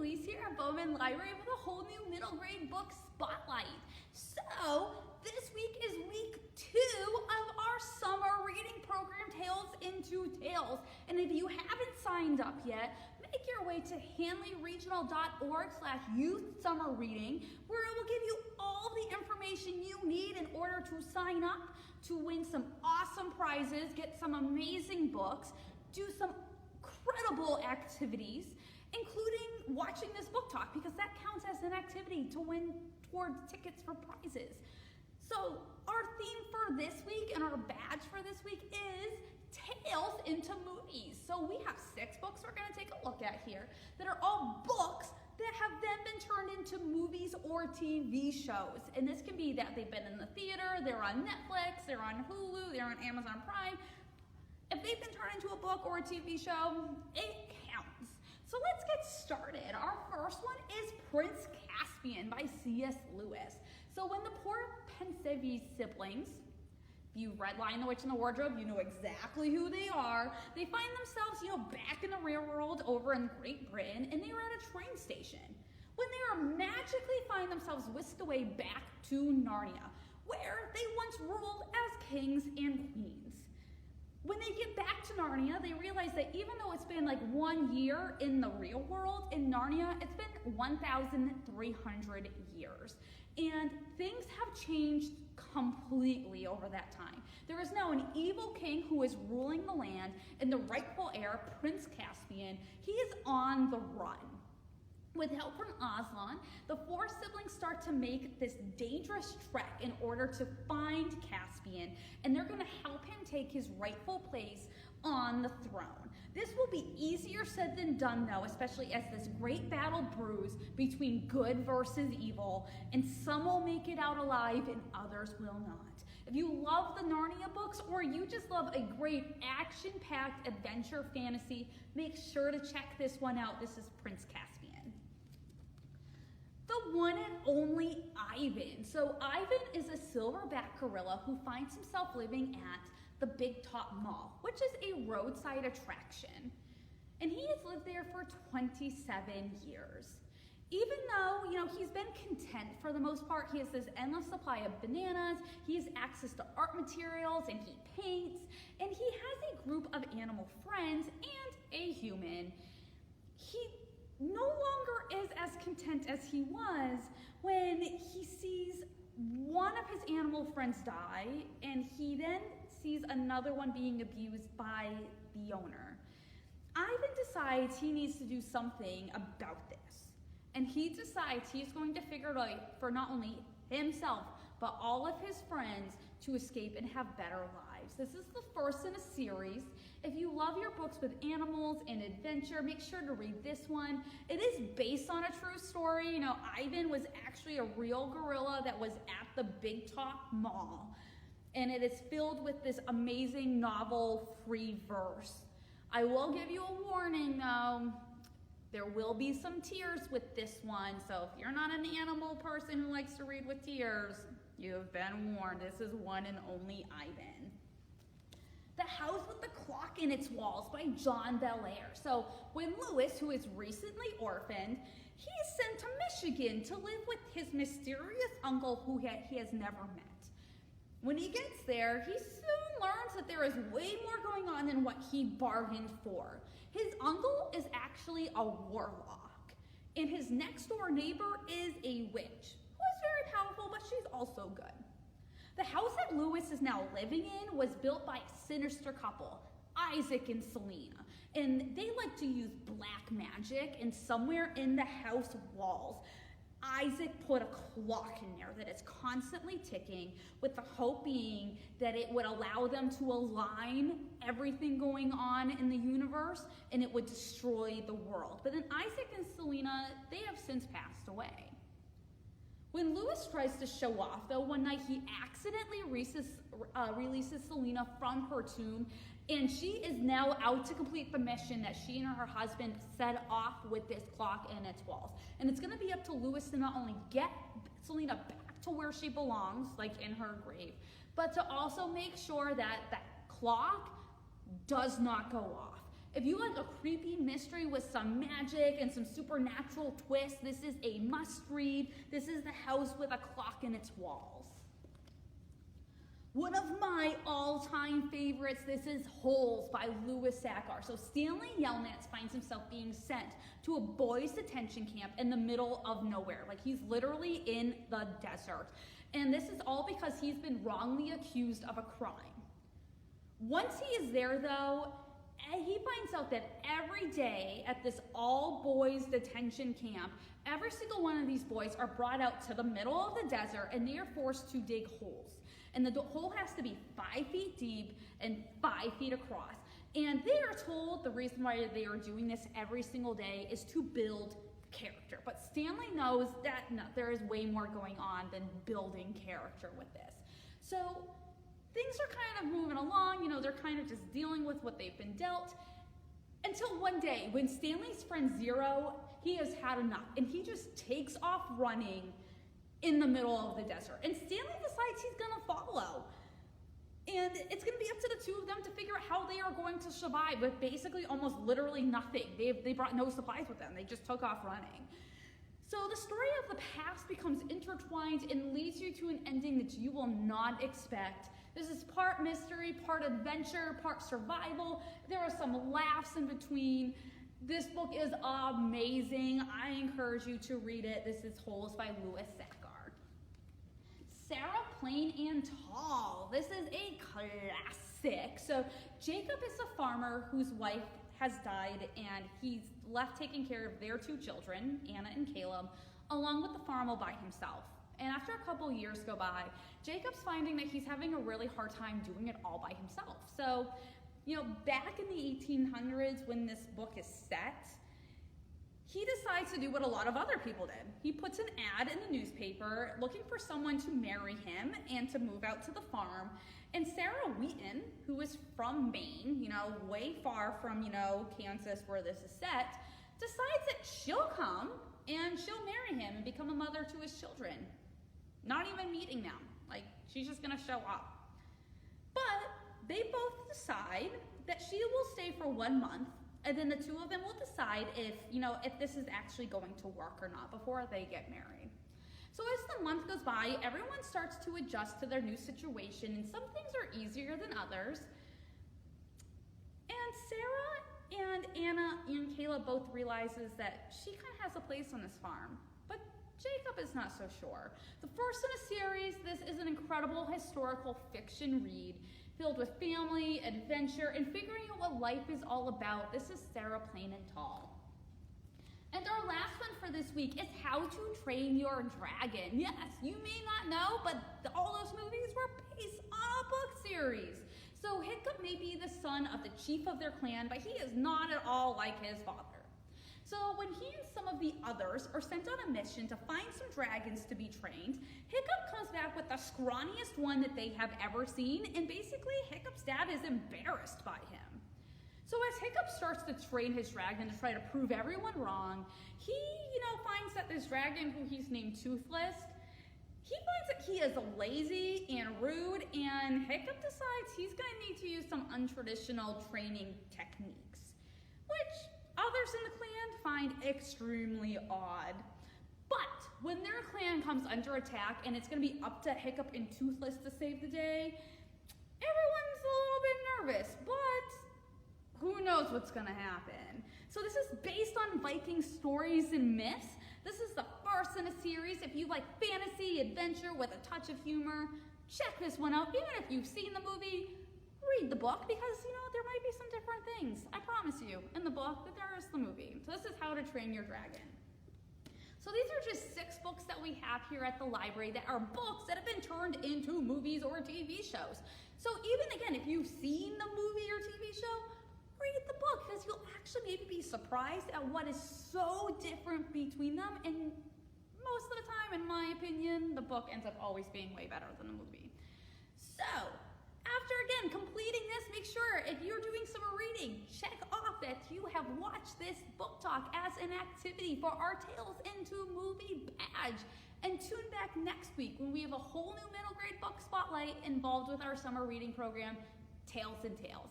Elise here at Bowman Library with a whole new middle grade book spotlight. So this week is week 2 of our summer reading program, Tales into Tales. And if you haven't signed up yet, make your way to hanleyregional.org/youth summer reading, where it will give you all the information you need in order to sign up to win some awesome prizes, get some amazing books, do some incredible activities, including watching this book talk, because that counts as an activity to win towards tickets for prizes. So our theme for this week and our badge for this week is Tales into Movies. So we have 6 books we're going to take a look at here that are all books that have then been turned into movies or TV shows. And this can be that they've been in the theater, they're on Netflix, they're on Hulu, they're on Amazon Prime. If they've been turned into a book or a TV show, it counts. So let's get started. Our first one is Prince Caspian by C.S. Lewis. So when the poor Pensieve siblings, if you read Lion, the Witch, and the Wardrobe, you know exactly who they are. They find themselves, back in the real world over in Great Britain, and they are at a train station when they are magically find themselves whisked away back to Narnia, where they once ruled as kings and queens. When they get back to Narnia, they realize that even though it's been like 1 year in the real world, in Narnia, it's been 1,300 years. And things have changed completely over that time. There is now an evil king who is ruling the land, and the rightful heir, Prince Caspian, he is on the run. With help from Aslan, the 4 siblings start to make this dangerous trek in order to find Caspian, and they're going to help him take his rightful place on the throne. This will be easier said than done, though, especially as this great battle brews between good versus evil, and some will make it out alive and others will not. If you love the Narnia books, or you just love a great action-packed adventure fantasy, make sure to check this one out. This is Prince Caspian. The one and only Ivan. So Ivan is a silverback gorilla who finds himself living at the Big Top Mall, which is a roadside attraction. And he has lived there for 27 years. Even though, he's been content for the most part, he has this endless supply of bananas, he has access to art materials, and he paints, and he has a group of animal friends and a human. He no longer is as content as he was when he sees one of his animal friends die, and he then sees another one being abused by the owner. Ivan decides he needs to do something about this. And he decides he's going to figure it out for not only himself, but all of his friends to escape and have better lives. This is the first in a series. If you love your books with animals and adventure, make sure to read this one. It is based on a true story. Ivan was actually a real gorilla that was at the Big Top Mall. And it is filled with this amazing novel free verse. I will give you a warning though. There will be some tears with this one, so if you're not an animal person who likes to read with tears, you have been warned. This is one and only Ivan. The House with the Clock in Its Walls by John Belair. So when Lewis, who is recently orphaned, he is sent to Michigan to live with his mysterious uncle who he has never met. When he gets there, he soon learns that there is way more going on than what he bargained for. His uncle is actually a warlock, and his next door neighbor is a witch, who is very powerful, but she's also good. The house that Lewis is now living in was built by a sinister couple, Isaac and Selena, and they like to use black magic, and somewhere in the house walls, Isaac put a clock in there that is constantly ticking, with the hope being that it would allow them to align everything going on in the universe and it would destroy the world. But then Isaac and Selena, they have since passed away. When Lewis tries to show off, though, one night he accidentally releases Selena from her tomb, and she is now out to complete the mission that she and her husband set off with this clock in its walls. And it's going to be up to Lewis to not only get Selena back to where she belongs, like in her grave, but to also make sure that that clock does not go off. If you like a creepy mystery with some magic and some supernatural twists, this is a must read. This is The House with a Clock in Its Walls. One of my all-time favorites, this is Holes by Louis Sachar. So Stanley Yelnats finds himself being sent to a boys' detention camp in the middle of nowhere. Like, he's literally in the desert. And this is all because he's been wrongly accused of a crime. Once he is there, though, he finds out that every day at this all-boys detention camp, every single one of these boys are brought out to the middle of the desert and they are forced to dig holes. And the hole has to be 5 feet deep and 5 feet across. And they are told the reason why they are doing this every single day is to build character. But Stanley knows that no, there is way more going on than building character with this. So things are kind of moving along, they're kind of just dealing with what they've been dealt. Until one day, when Stanley's friend Zero, he has had enough, and he just takes off running in the middle of the desert. And Stanley decides he's gonna follow. And it's gonna be up to the two of them to figure out how they are going to survive with basically almost literally nothing. They brought no supplies with them, they just took off running. So the story of the past becomes intertwined and leads you to an ending that you will not expect. This is part mystery, part adventure, part survival. There are some laughs in between. This book is amazing. I encourage you to read it. This is Holes by Louis Sachar. Sarah, Plain and Tall. This is a classic. So Jacob is a farmer whose wife has died, and he's left taking care of their 2 children, Anna and Caleb, along with the farm all by himself. And after a couple years go by, Jacob's finding that he's having a really hard time doing it all by himself. So, back in the 1800s when this book is set, he decides to do what a lot of other people did. He puts an ad in the newspaper looking for someone to marry him and to move out to the farm. And Sarah Wheaton, who is from Maine, way far from, Kansas where this is set, decides that she'll come and she'll marry him and become a mother to his children. Not even meeting them. Like, she's just gonna show up. But they both decide that she will stay for 1 month, and then the 2 of them will decide if this is actually going to work or not before they get married. So as the month goes by, everyone starts to adjust to their new situation, and some things are easier than others. And Sarah and Anna and Caleb both realizes that she kind of has a place on this farm, but Jacob is not so sure. The first in a series, this is an incredible historical fiction read filled with family, adventure, and figuring out what life is all about. This is Sarah, Plain and Tall. And our last one for this week is How to Train Your Dragon. Yes, you may not know, but all those movies were based on a book series. So Hiccup may be the son of the chief of their clan, but he is not at all like his father. So when he and some of the others are sent on a mission to find some dragons to be trained, Hiccup comes back with the scrawniest one that they have ever seen, and basically Hiccup's dad is embarrassed by him. So as Hiccup starts to train his dragon to try to prove everyone wrong, he, finds that this dragon, who he's named Toothless, he finds that he is lazy and rude, and Hiccup decides he's going to need to use some untraditional training techniques, which others in the clan find extremely odd. But when their clan comes under attack and it's going to be up to Hiccup and Toothless to save the day, everyone's a little bit nervous, but who knows what's going to happen. So this is based on Viking stories and myths. This is the first in a series. If you like fantasy, adventure with a touch of humor, check this one out. Even if you've seen the movie, read the book, because there might be some different things, I promise you, in the book that there is the movie. So this is How to Train Your Dragon. So these are just 6 books that we have here at the library that are books that have been turned into movies or TV shows. So even again, if you've seen the movie or TV show, read the book, because you'll actually maybe be surprised at what is so different between them. And most of the time, in my opinion, the book ends up always being way better than the movie. So after, again, completing this, make sure if you're doing summer reading, check off that you have watched this book talk as an activity for our Tales into Movie badge. And tune back next week when we have a whole new middle grade book spotlight involved with our summer reading program, Tales and Tales.